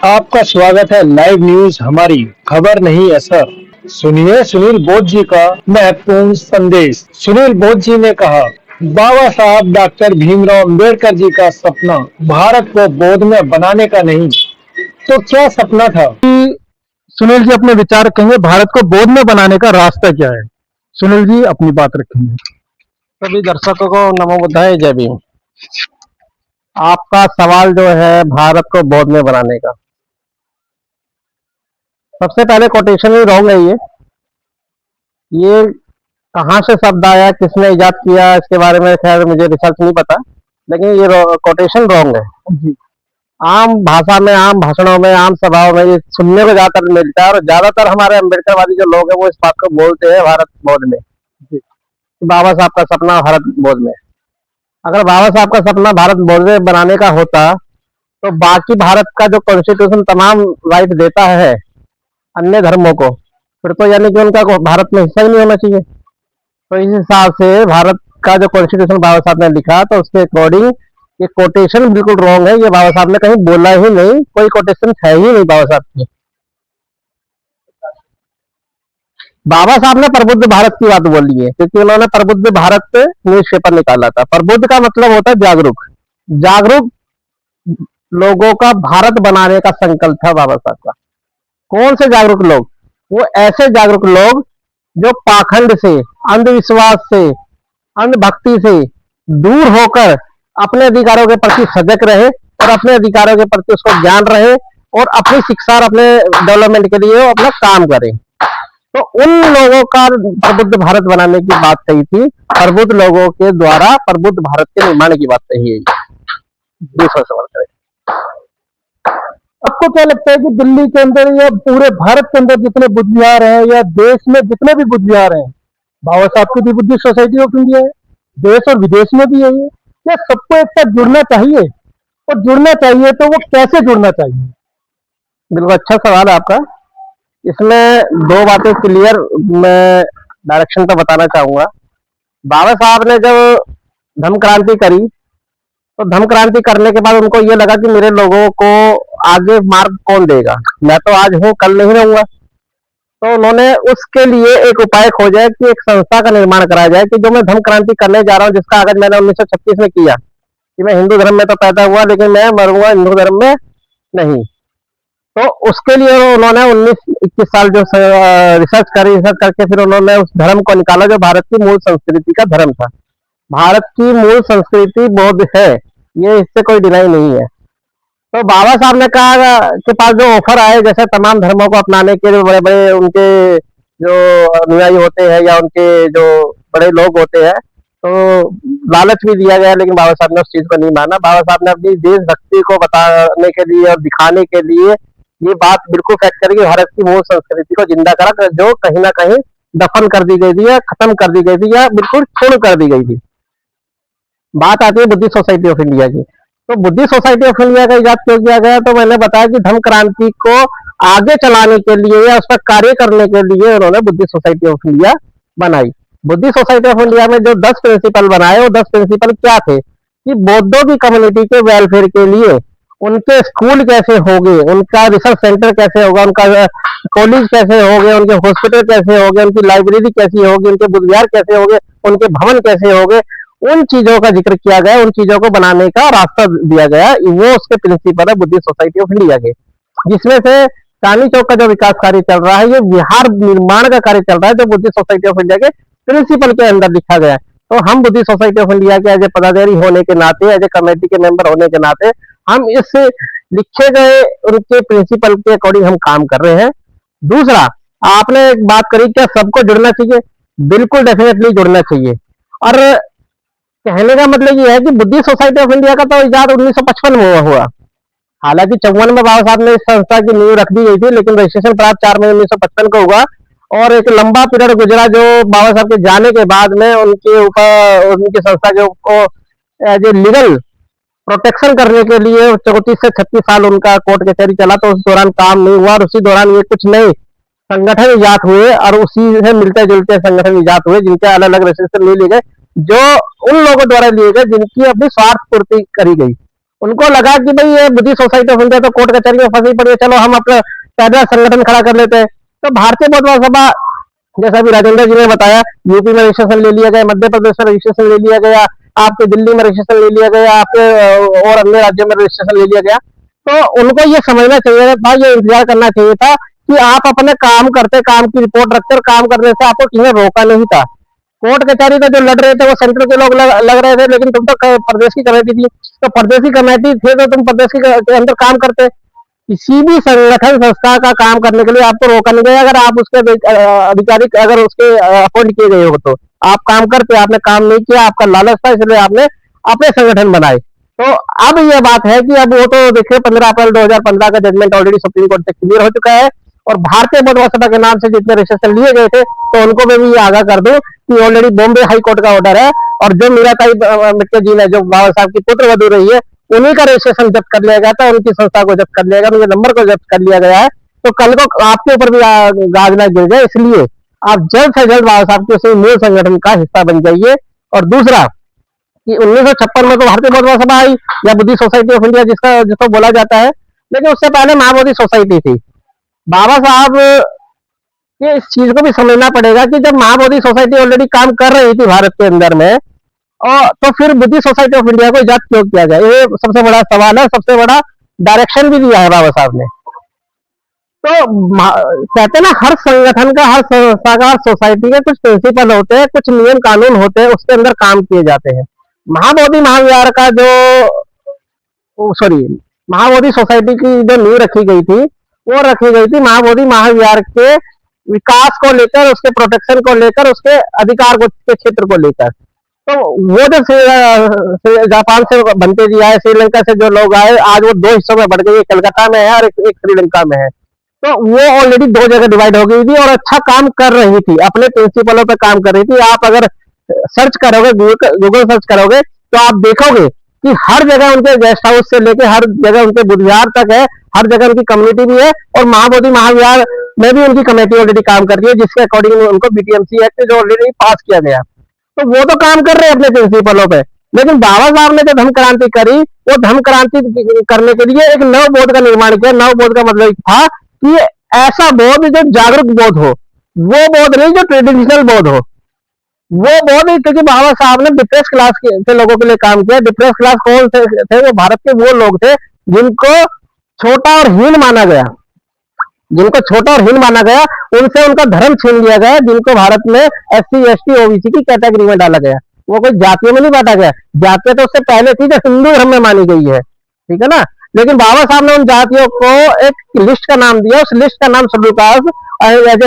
आपका स्वागत है लाइव न्यूज हमारी खबर नहीं असर। सुनिए सुनील बोस जी का महत्वपूर्ण संदेश। सुनील बोस जी ने कहा, बाबा साहब डॉक्टर भीमराव अंबेडकर जी का सपना भारत को बौद्ध में बनाने का नहीं, तो क्या सपना था? सुनील जी अपने विचार रखेंगे, भारत को बौद्ध में बनाने का रास्ता क्या है? सुनील जी अपनी बात रखेंगे। सभी दर्शकों को नमो बुद्धाय, जय भीम। आपका सवाल जो है भारत को बौद्ध में बनाने का, सबसे पहले कोटेशन ही रॉन्ग है। ये कहाँ से शब्द आया, किसने इजाद किया, इसके बारे में खैर मुझे रिसर्च नहीं पता, लेकिन ये कोटेशन रॉन्ग है जी। आम भाषा में, आम भाषणों में, आम सभाओं में ये सुनने को ज्यादातर मिलता है, और ज्यादातर हमारे अम्बेडकरवादी जो लोग हैं वो इस बात को बोलते हैं भारत बौद्ध में, बाबा साहब का सपना भारत बौद्ध में। अगर बाबा साहब का सपना भारत बौद्ध में बनाने का होता तो बाकी भारत का जो कॉन्स्टिट्यूशन तमाम राइट देता है अन्य धर्मों को, फिर तो यानी कि उनका भारत में हिस्सा ही नहीं होना चाहिए। तो इस हिसाब से भारत का जो कॉन्स्टिट्यूशन बाबा साहब ने लिखा तो उसके अकॉर्डिंग ये कोटेशन बिल्कुल रॉन्ग है। ये बाबा साहब ने कहीं बोला ही नहीं, कोई कोटेशन है ही नहीं बाबा साहब की। बाबा साहब ने प्रबुद्ध भारत की बात बोली है, क्योंकि उन्होंने प्रबुद्ध भारत न्यूज़पेपर निकाला था। प्रबुद्ध का मतलब होता है जागरूक। जागरूक लोगों का भारत बनाने का संकल्प था बाबा साहब का। कौन से जागरूक लोग? वो ऐसे जागरूक लोग जो पाखंड से, अंधविश्वास से, अंधभक्ति से दूर होकर अपने अधिकारों के प्रति सजग रहे और अपने अधिकारों के प्रति उसको ज्ञान रहे और अपनी शिक्षा और अपने डेवलपमेंट के लिए वो अपना काम करें। तो उन लोगों का प्रबुद्ध भारत बनाने की बात कही थी। प्रबुद्ध लोगों के द्वारा प्रबुद्ध भारत के निर्माण की बात कही है। दूसरा सवाल करें। आपको क्या लगता है कि दिल्ली के अंदर या पूरे भारत के अंदर जितने बुद्धियार हैं या देश में जितने भी बुद्धियार हैं, बाबा साहब की भी बुद्धिस्ट सोसाइटी ऑफ इंडिया है, देश और विदेश में भी है ये, क्या सबको एक साथ जुड़ना चाहिए? और जुड़ना चाहिए तो वो कैसे जुड़ना चाहिए? बिल्कुल अच्छा सवाल है आपका। इसमें दो बातें क्लियर मैं डायरेक्शन तो बताना चाहूंगा। बाबा साहब ने जब धम्म क्रांति करी तो धम्म क्रांति करने के बाद उनको ये लगा कि मेरे लोगों को आगे मार्ग कौन देगा, मैं तो आज हूँ कल नहीं रहूंगा। तो उन्होंने उसके लिए एक उपाय खोजा कि एक संस्था का निर्माण कराया जाए कि जो मैं धम्म क्रांति करने जा रहा हूँ, जिसका आगाज मैंने 1936 में किया कि मैं हिंदू धर्म में तो पैदा हुआ लेकिन मैं मरूंगा हिंदू धर्म में नहीं। तो उसके लिए उन्होंने 19-21 साल जो रिसर्च करके फिर उन्होंने उस धर्म को निकाला जो भारत की मूल संस्कृति का धर्म था। भारत की मूल संस्कृति बौद्ध है, ये इससे कोई डिनाई नहीं है। तो बाबा साहब ने कहा के पास जो ऑफर आए, जैसे तमाम धर्मों को अपनाने के लिए बड़े बड़े उनके जो अनुयायी होते हैं या उनके जो बड़े लोग होते हैं, तो लालच भी दिया गया, लेकिन बाबा साहब ने उस चीज को नहीं माना। बाबा साहब ने अपनी देशभक्ति को बताने के लिए और दिखाने के लिए ये बात बिल्कुल फैक्ट करके भारत की मूल संस्कृति को जिंदा करा, जो कहीं ना कहीं दफन कर दी गई थी या खत्म कर दी गई थी या बिल्कुल छोड़ कर दी गई थी। बात आती है बुद्धिस्ट सोसाइटी ऑफ इंडिया की। तो बुद्धिस्ट सोसाइटी ऑफ इंडिया का इजाद क्यों किया गया? तो मैंने बताया कि धम्म क्रांति को आगे चलाने के लिए या उस पर कार्य करने के लिए उन्होंने बुद्धिस्ट सोसाइटी ऑफ इंडिया बनाई। बुद्धिस्ट सोसाइटी ऑफ इंडिया में जो 10 प्रिंसिपल बनाए, वो 10 प्रिंसिपल क्या थे कि बौद्धों की कम्युनिटी के वेलफेयर के लिए उनके स्कूल कैसे होंगे, उनका रिसर्च सेंटर कैसे होगा, उनका कॉलेज कैसे होंगे, उनके हॉस्पिटल कैसे होंगे, उनकी लाइब्रेरी कैसी होगी, उनके बुद्धियार कैसे होंगे, उनके भवन कैसे होंगे, उन चीजों का जिक्र किया गया, उन चीजों को बनाने का रास्ता दिया गया। वो उसके प्रिंसिपल है बुद्धिस्ट सोसाइटी ऑफ इंडिया के, जिसमें से चांदनी चौक का जो विकास कार्य चल रहा है, ये विहार निर्माण का कार्य चल रहा है, जो बुद्धिस्ट सोसाइटी ऑफ इंडिया के प्रिंसिपल के अंदर लिखा गया है। तो हम बुद्धिस्ट सोसाइटी ऑफ इंडिया के एज ए पदाधिकारी होने के नाते, एज ए कमेटी के मेंबर होने के नाते, हम इस लिखे गए उनके प्रिंसिपल के अकॉर्डिंग हम काम कर रहे हैं। दूसरा, आपने एक बात करी, क्या सबको जुड़ना चाहिए? बिल्कुल डेफिनेटली जुड़ना चाहिए। और कहने का मतलब ये है कि बुद्धिस्ट सोसाइटी ऑफ इंडिया का तो इजाद 1955 में हुआ। हालांकि 54 में बाबा साहब ने इस संस्था की नींव रख दी गई थी, लेकिन रजिस्ट्रेशन प्राप्त 4 मई 1955 को हुआ और एक लंबा पीरियड गुजरा जो बाबा साहब के जाने के बाद में उनके ऊपर, उनकी संस्था को एज ए लीगल प्रोटेक्शन करने के लिए 34 से 36 साल उनका कोर्ट कचहरी चला, तो उस दौरान काम नहीं हुआ और उसी दौरान ये कुछ नए संगठन इजाद हुए और उसी से मिलते जुलते संगठन इजाद हुए, जिनके अलग अलग रजिस्ट्रेशन ले लिए गए, जो उन लोगों द्वारा लिए गए जिनकी अपनी स्वार्थ पूर्ति करी गई। उनको लगा कि भाई ये बुद्धि सोसाइटी ऑफ इंडिया तो कोर्ट कचहरी में फंसी पड़ी है, चलो हम अपना पैदल संगठन खड़ा कर लेते हैं। तो भारतीय बौद्ध महासभा, जैसा अभी राजेंद्र जी ने बताया, यूपी में रजिस्ट्रेशन ले लिया गया, मध्य प्रदेश में रजिस्ट्रेशन ले लिया गया, आपके दिल्ली में रजिस्ट्रेशन ले लिया गया, आपके और अन्य राज्यों में रजिस्ट्रेशन ले लिया गया। तो उनको ये समझना चाहिए था, ये इंतजार करना चाहिए था कि आप अपने काम करते, काम की रिपोर्ट रखते और काम करने से आपको किसी ने रोका नहीं था। कोर्ट कचहरी का जो लड़ रहे थे वो सेंटर के लोग लग रहे थे, लेकिन तुम तो प्रदेश की कमेटी थी, तो प्रदेश की कमेटी थे तो तुम प्रदेश के अंदर काम करते। किसी भी संगठन संस्था का काम करने के लिए आपको रोका नहीं गया। अगर आप उसके अधिकारी अगर उसके अपॉइंट किए गए हो तो आप काम करते, आपने काम नहीं किया, आपका लालच था, इसलिए आपने अपने संगठन बनाए। तो अब ये बात है कि अब वो तो देखिए 15 अप्रैल 2015 का जजमेंट ऑलरेडी सुप्रीम कोर्ट से क्लियर हो चुका है, और भारतीय बौद्ध महासभा के नाम से जितने रजिस्ट्रेशन लिए गए थे तो उनको मैं भी ये आगाह कर दूं कि ऑलरेडी बॉम्बे हाई कोर्ट का ऑर्डर है, और जो मीराताई मित्तल जी ने, जो बाबा साहब की पुत्र वधू रही है, उन्हीं का रजिस्ट्रेशन जब्त कर लिया गया था, उनकी संस्था को जब्त कर लिया गया, उनके नंबर को जब्त कर लिया गया है। तो कल को आपके ऊपर भी गाज ना गिर जाए, इसलिए आप जल्द से जल्द बाबा साहब के उसी मूल संगठन का हिस्सा बन जाइए। और दूसरा कि 1956 में तो भारतीय बौद्ध महासभा आई, या बुद्धि सोसाइटी ऑफ इंडिया जिसको बोला जाता है, लेकिन उससे पहले महाबोधि सोसाइटी थी। बाबा साहब ये इस चीज को भी समझना पड़ेगा कि जब महाबोधि सोसाइटी ऑलरेडी काम कर रही थी भारत के अंदर में, और तो फिर बुद्धि सोसाइटी ऑफ इंडिया को इजाद क्यों किया जाए, ये सबसे बड़ा सवाल है। सबसे बड़ा डायरेक्शन भी दिया है बाबा साहब ने। तो कहते हैं ना, हर संगठन का, हर संस्था का, हर सोसाइटी के कुछ प्रिंसिपल होते हैं, कुछ नियम कानून होते हैं, उसके अंदर काम किए जाते हैं। महाबोधि महाविहार का जो सॉरी महाबोधि सोसाइटी की जो नींव रखी गई थी, वो रखी गई थी महाबोधि महाविहार के विकास को लेकर, उसके प्रोटेक्शन को लेकर, उसके अधिकार के क्षेत्र को लेकर। तो वो जो जापान से बनते जी आए, श्रीलंका से जो लोग आए, आज वो दो हिस्सों में बढ़ गई, एक कलकत्ता में है और एक श्रीलंका में है। तो वो ऑलरेडी दो जगह डिवाइड हो गई थी और अच्छा काम कर रही थी, अपने प्रिंसिपलों पे काम कर रही थी। आप अगर सर्च करोगे, गूगल सर्च करोगे, तो आप देखोगे कि हर जगह उनके गेस्ट हाउस से लेके हर जगह उनके बुधविहार तक है, हर जगह उनकी कम्युनिटी भी है, और महाबोधि महाविहार में भी उनकी कमेटी ऑलरेडी काम कर रही है, जिसके अकॉर्डिंग उनको बीटीएमसी एक्ट जो ऑलरेडी पास किया गया। तो वो तो काम कर रहे हैं अपने प्रिंसिपलों पे, लेकिन बाबा साहब ने जो धर्म क्रांति करी, वो धर्म क्रांति करने के लिए एक नव बोध का निर्माण किया। नव बोध का मतलब था कि ऐसा बोध जो जागरूक बोध हो, वो बोध नहीं जो ट्रेडिशनल बोध हो, वो बोध। क्योंकि बाबा साहब ने डिप्रेस क्लास के लोगों के लिए काम किया। डिप्रेस क्लास कौन थे? वो भारत के वो लोग थे जिनको छोटा और हीन माना गया, जिनको छोटा और हीन माना गया, उनसे उनका धर्म छीन लिया गया, जिनको भारत में एससी एसटी ओबीसी की कैटेगरी में डाला गया। वो कोई जातियों में नहीं बांटा गया, जातियां तो उससे पहले थी जो हिंदू धर्म में मानी गई है, ठीक है ना। लेकिन बाबा साहब ने उन जातियों को एक लिस्ट का नाम दिया, उस लिस्ट का नाम schedule caste, as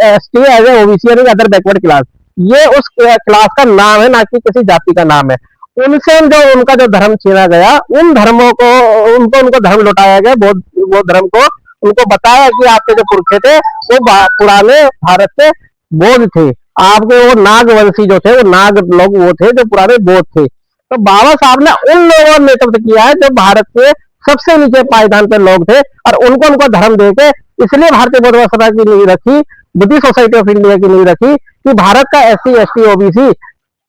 ST, as a OBC, यानी अदर बैकवर्ड क्लास। ये उस क्लास का नाम है, ना कि किसी जाति का नाम है। उनसे जो उनका जो धर्म छीना गया, उन धर्मों को उनको धर्म लौटाया गया, वो धर्म को उनको बताया कि आपके जो पुरखे थे वो पुराने भारत से बौद्ध थे, आपके वो नागवंशी जो थे, वो नाग लोग वो थे जो पुराने बौद्ध थे। तो बाबा साहब ने उन लोगों का नेतृत्व किया है जो भारत के सबसे नीचे पायदान पे लोग थे, और उनको धर्म देके, इसलिए भारतीय बौद्ध महासभा की नींव रखी, बुद्धि सोसाइटी ऑफ इंडिया की नींव रखी, कि भारत का एससी एसटी ओबीसी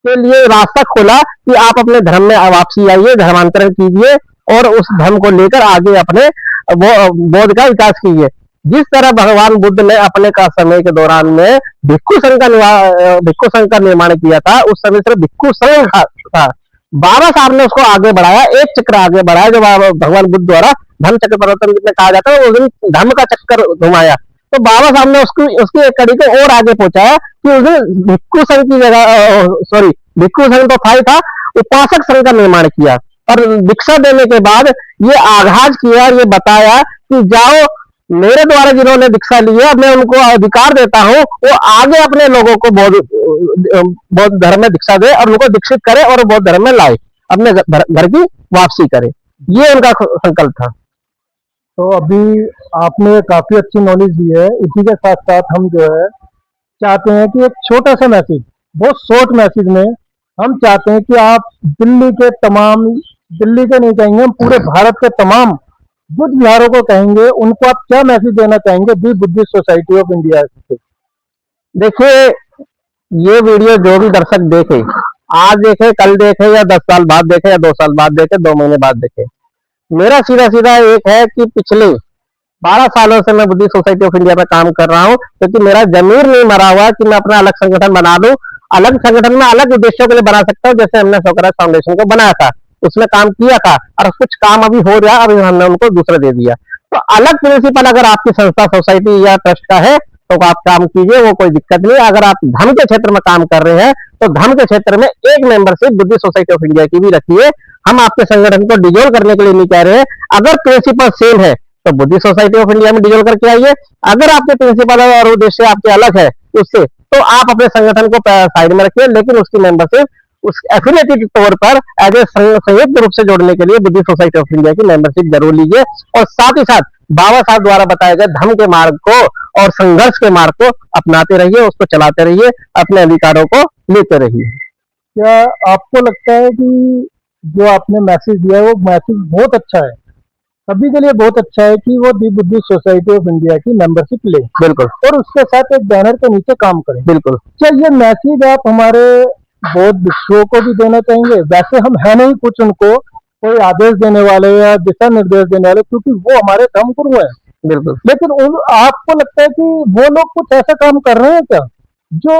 के लिए रास्ता खोला कि आप अपने धर्म में वापसी आइए, धर्मांतरण कीजिए, और उस धर्म को लेकर आगे अपने बौद्ध का विकास कीजिए। जिस तरह भगवान बुद्ध ने अपने का समय के दौरान में भिक्षु संघ का निर्माण किया था, उस समय सिर्फ भिक्षु संघ था। बाबा साहब ने उसको आगे बढ़ाया, एक चक्र आगे बढ़ाया, जो भगवान बुद्ध द्वारा धर्म चक्र परिवर्तन में कहा जाता है, उस दिन धर्म का चक्कर घुमाया। तो बाबा साहब ने उसकी एक कड़ी को और आगे पहुंचाया कि उस दिन भिक्षु संघ की जगह, भिक्षु संघ तो था ही था, उपासक संघ का निर्माण किया, और दीक्षा देने के बाद ये आगाज किया, ये बताया कि जाओ, मेरे द्वारा जिन्होंने दीक्षा ली है, मैं उनको अधिकार देता हूँ, वो आगे अपने लोगों को बौद्ध धर्म में दीक्षा दे और उनको दीक्षित करे और बौद्ध धर्म में लाए, अपने घर की वापसी करे। ये उनका संकल्प था। तो अभी आपने काफी अच्छी नॉलेज दी है। इसी के साथ साथ हम जो है चाहते हैं कि एक छोटा सा मैसेज, बहुत शॉर्ट मैसेज में हम चाहते हैं कि आप दिल्ली के नहीं कहेंगे, हम पूरे भारत के तमाम बुद्ध विहारों को कहेंगे, उनको आप क्या मैसेज देना चाहेंगे दी बुद्धिस्ट सोसाइटी ऑफ इंडिया से? देखिए, ये वीडियो जो भी दर्शक देखे, आज देखे, कल देखे, या 10 साल बाद देखे, या 2 साल बाद देखे, 2 महीने बाद देखे, मेरा सीधा सीधा एक है कि पिछले 12 सालों से मैं बुद्धिस्ट सोसाइटी ऑफ इंडिया में काम कर रहा हूँ, क्योंकि मेरा जमीर नहीं मरा हुआ कि मैं अपना अलग संगठन बना दूं। अलग संगठन में अलग उद्देश्यों के लिए बना सकता हूँ, जैसे हमने स्वराज फाउंडेशन को बनाया था, उसमें काम किया था, और कुछ काम अभी हो रहा है, अभी हमने उनको दूसरा दे दिया। तो अलग प्रिंसिपल अगर आपकी संस्था, सोसाइटी या ट्रस्ट का है तो आप काम कीजिए, वो कोई दिक्कत नहीं। अगर आप धर्म के क्षेत्र में काम कर रहे हैं तो धर्म के क्षेत्र में एक membership Buddhist society of India की भी रखिए। हम आपके संगठन को डिजोल्व करने के लिए नहीं कह रहे हैं। अगर प्रिंसिपल सेम है तो बुद्धिस्ट सोसाइटी ऑफ इंडिया में डिजोल्व करके आइए। अगर आपके प्रिंसिपल और उद्देश्य आपके अलग है उससे, तो आप अपने संगठन को साइड में रखिए, लेकिन उसकी मेंबरशिप उस एफिलिएटेड तौर पर एज ए संयुक्त रूप से जोड़ने के लिए बुद्धिस्ट सोसाइटी ऑफ इंडिया की मेंबरशिप जरूर लीजिए। और साथ ही साथ बाबा साहब द्वारा बताए गए धर्म के मार्ग को और संघर्ष के मार्ग को अपनाते रहिए, उसको चलाते रहिए, अपने अधिकारों को लेते रहिए। क्या आपको लगता है कि जो आपने मैसेज दिया है वो मैसेज बहुत अच्छा है, सभी के लिए बहुत अच्छा है कि वो दी बुद्धिस्ट सोसाइटी ऑफ इंडिया की मेंबरशिप ले, बिल्कुल और उसके साथ एक बैनर के नीचे काम करें। बिल्कुल। क्या ये मैसेज आप हमारे बौद्ध भिक्षुओं को भी देना चाहेंगे? वैसे हम है नहीं कुछ उनको कोई आदेश देने वाले या दिशा निर्देश देने वाले, क्योंकि वो हमारे धर्म गुरु हैं, बिल्कुल लेकिन आपको लगता है कि वो लोग कुछ ऐसा काम कर रहे हैं क्या जो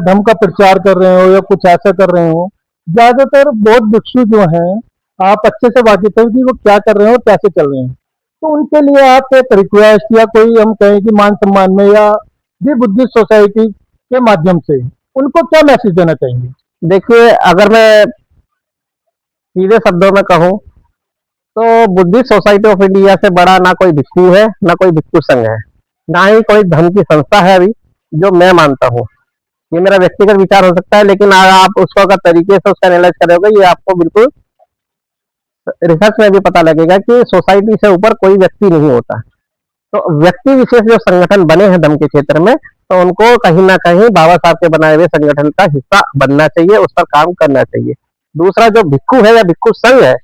धर्म का प्रचार कर रहे हो या कुछ ऐसा कर रहे हो? ज्यादातर बौद्ध भिक्षु जो हैं, आप अच्छे से वाकिफ है कि वो क्या कर रहे हैं और कैसे चल रहे हैं, तो उनके लिए आप एक रिक्वेस्ट या कोई हम कहें कि मान सम्मान में या दी बुद्धिस्ट सोसाइटी के माध्यम से उनको क्या मैसेज देना चाहेंगे? देखिए, अगर मैं सीधे शब्दों में कहूँ तो बुद्धिस्ट सोसाइटी ऑफ इंडिया से बड़ा ना कोई भिक्षु है, ना कोई भिक्षु संघ है, ना ही कोई धर्म की संस्था है अभी, जो मैं मानता हूँ। ये मेरा व्यक्तिगत विचार हो सकता है, लेकिन अगर आप उसको अगर तरीके से उसका एनालाइज करोगे, ये आपको बिल्कुल रिसर्च में भी पता लगेगा कि सोसाइटी से ऊपर कोई व्यक्ति नहीं होता। तो व्यक्ति विशेष जो संगठन बने हैं धर्म के क्षेत्र में, तो उनको कहीं ना कहीं बाबा साहब के बनाए हुए संगठन का हिस्सा बनना चाहिए, उस पर काम करना चाहिए। दूसरा, जो भिक्षु है या भिक्षु संघ है,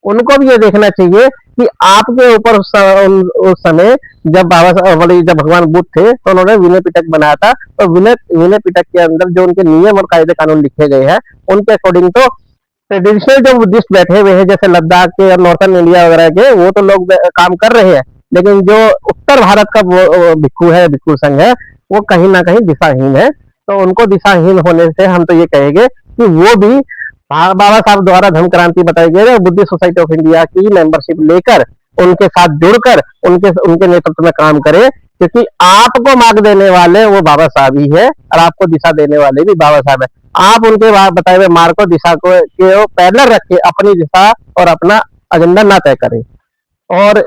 उनको भी ये देखना चाहिए कि आपके ऊपर उस समय जब बाबा साहब जब भगवान बुद्ध थे तो उन्होंने विनय पिटक बनाया था, तो विनय पिटक के अंदर जो उनके नियम और कायदे कानून लिखे गए हैं, उनके अकॉर्डिंग तो ट्रेडिशनल जो बुद्धिस्ट बैठे हुए हैं, जैसे लद्दाख के और नॉर्थन इंडिया वगैरह के, वो तो लोग काम कर रहे हैं, लेकिन जो उत्तर भारत का भिक्षु है, भिक्षु संघ है, वो कहीं ना कहीं दिशाहीन है। तो उनको दिशाहीन होने से हम तो ये कहेंगे कि वो भी बाबा साहब द्वारा धर्म क्रांति बताई गई है, बुद्धिस्ट सोसाइटी ऑफ इंडिया की मेंबरशिप लेकर उनके साथ जुड़कर उनके उनके नेतृत्व में काम करे, क्योंकि आपको मार्ग देने वाले वो बाबा साहब ही है और आपको दिशा देने वाले भी बाबा साहब है। आप उनके बताए हुए मार्ग को, दिशा को के पैरेलल रख के अपनी दिशा और अपना एजेंडा ना तय करें। और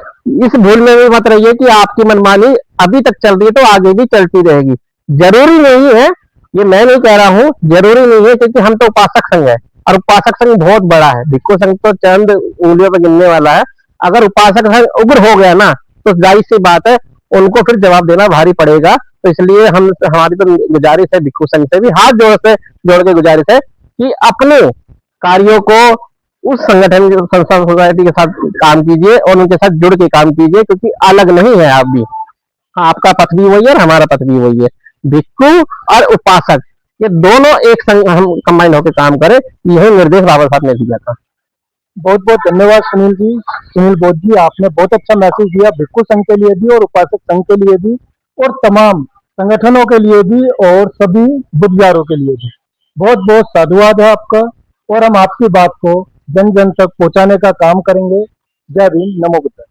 इस भूल में भी मत रहिए कि आपकी मनमानी अभी तक चल रही है तो आगे भी चलती रहेगी। जरूरी नहीं है, ये मैं नहीं कह रहा हूँ, जरूरी नहीं है, क्योंकि हम तो उपासक संघ है और उपासक संघ बहुत बड़ा है। भिक्षु संघ तो चंद उंगलियों पर गिनने वाला है। अगर उपासक संघ उग्र हो गया ना, तो जाहिर सी बात है उनको फिर जवाब देना भारी पड़ेगा। तो इसलिए हमारी तो गुजारिश है भिक्षु संघ से भी हाथ जोड़ के गुजारिश है कि अपने कार्यों को उस संगठन संस्था सोसाइटी के साथ काम कीजिए और उनके साथ जुड़ के काम कीजिए, क्योंकि अलग नहीं है आप भी। आपका पथ भी वही है और हमारा पथ भी वही है। भिक्षु और उपासक ये दोनों एक संग हम कंबाइन होकर काम करें, यही निर्देश बाबा साहब ने दिया था। बहुत बहुत धन्यवाद सुनील जी, सुनील बौद्ध जी, आपने बहुत अच्छा मैसेज दिया भिक्षु संघ के लिए भी और उपासक संघ के लिए भी और तमाम संगठनों के लिए भी और सभी बुद्धियारों के लिए भी। बहुत बहुत साधुवाद है आपका, और हम आपकी बात को जन जन तक पहुंचाने का काम करेंगे। जय भीम, नमो बुद्धाय।